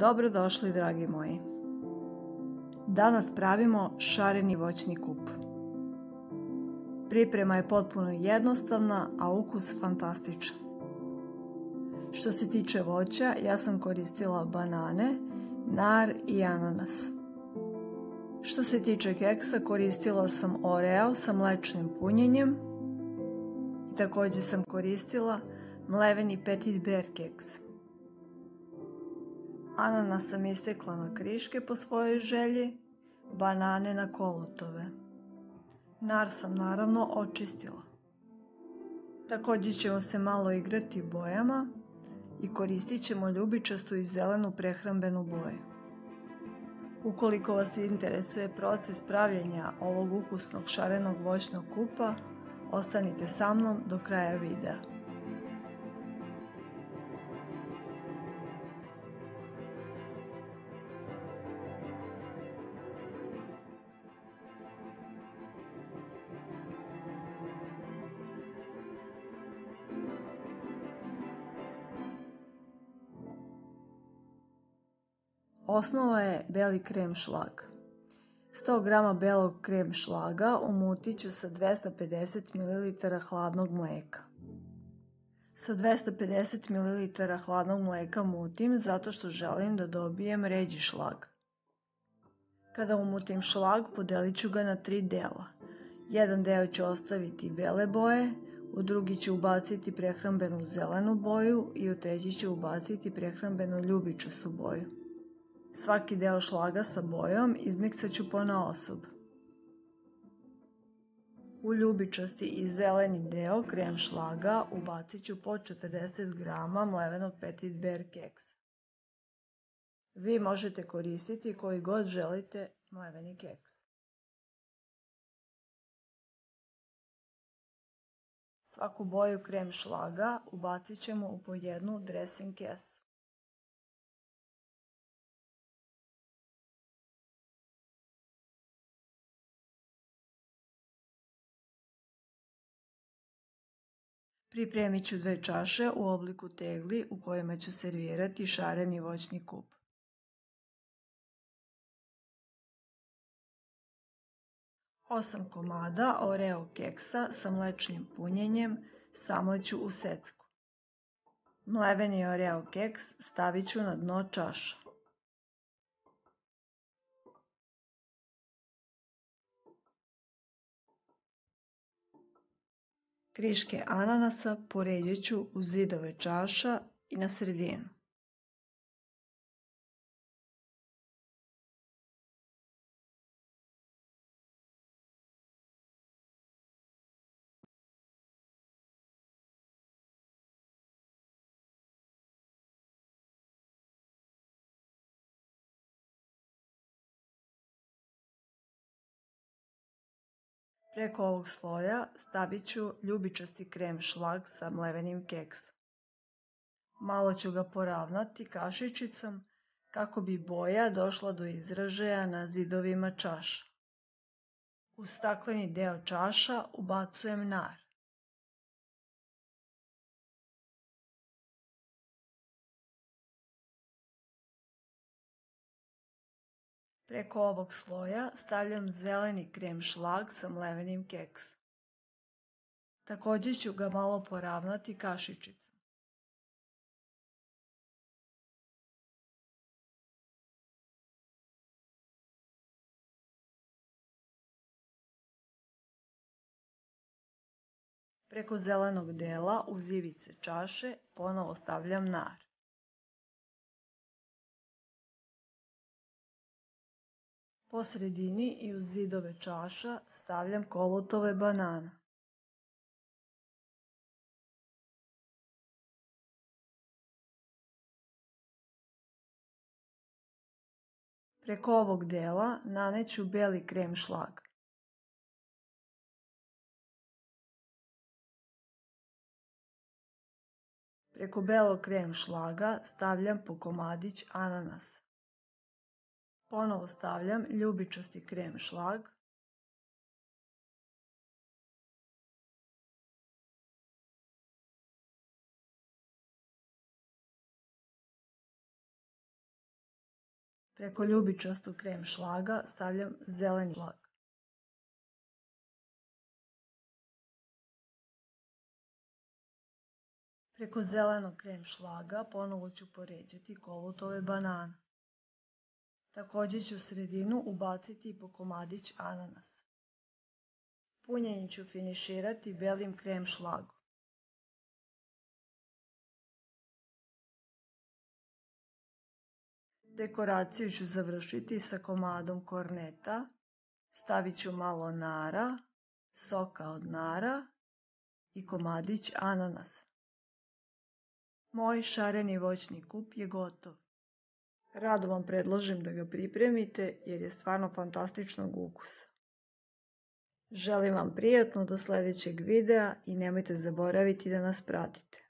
Dobrodošli, dragi moji. Danas pravimo šareni voćni kup. Priprema je potpuno jednostavna, a ukus fantastičan. Što se tiče voća, ja sam koristila banane, nar i ananas. Što se tiče keksa, koristila sam Oreo sa mlečnim punjenjem i također sam koristila mleveni Petit Bear keks. Ananas sam isekla na kriške po svojoj želji, banane na kolutove. Nar sam naravno očistila. Također ćemo se malo igrati bojama i koristit ćemo ljubičastu i zelenu prehrambenu boju. Ukoliko vas interesuje proces pravljenja ovog ukusnog šarenog voćnog kupa, ostanite sa mnom do kraja videa. Osnova je beli krem šlag. 100 g belog krem šlaga umutit ću sa 250 ml hladnog mlijeka. Sa 250 ml hladnog mlijeka mutim zato što želim da dobijem ređi šlag. Kada umutim šlag, podelit ću ga na 3 dela. Jedan deo ću ostaviti bele boje, u drugi ću ubaciti prehrambenu zelenu boju i u treći ću ubaciti prehrambenu ljubičastu boju. Svaki deo šlaga sa bojom izmiksat ću ponaosob. U ljubičasti i zeleni deo krem šlaga ubacit ću po 40 g mlevenog Petit Bear keksa. Vi možete koristiti koji god želite mleveni keks. Svaku boju krem šlaga ubacit ćemo u po jednu dressing kesu. Pripremit ću 2 čaše u obliku tegli u kojima ću servirati šareni voćni kup. Osam komada Oreo keksa sa mlečnim punjenjem samleću u secku. Mleveni Oreo keks stavit ću na dno čaša. Kriške ananasa poređat ću u zidove čaša i na sredinu. Preko ovog sloja stavit ću ljubičasti krem šlag sa mlevenim keksom. Malo ću ga poravnati kašičicom kako bi boja došla do izražaja na zidovima čaša. U stakleni deo čaša ubacujem nar. Preko ovog sloja stavljam zeleni krem šlag sa mlevenim keksom. Također ću ga malo poravnati kašičicom. Preko zelenog dela uz ivice čaše ponovo stavljam nar. Po sredini i uz zidove čaša stavljam kolutove banana. Preko ovog dela naneću beli krem šlag. Preko belog krem šlaga stavljam po komadić ananasa. Ponovo stavljam ljubičasti krem šlag. Preko ljubičastog krem šlaga stavljam zeleni šlag. Preko zelenog krem šlaga ponovo ću poređati kolutove banana. Također ću u sredinu ubaciti po komadić ananas. Punjenje ću finiširati belim krem šlagom. Dekoraciju ću završiti sa komadom korneta, stavit ću malo nara, soka od nara i komadić ananasa. Moj šareni voćni kup je gotov. Rado vam predložim da ga pripremite jer je stvarno fantastičnog ukusa. Želim vam prijatno do sljedećeg videa i nemojte zaboraviti da nas pratite.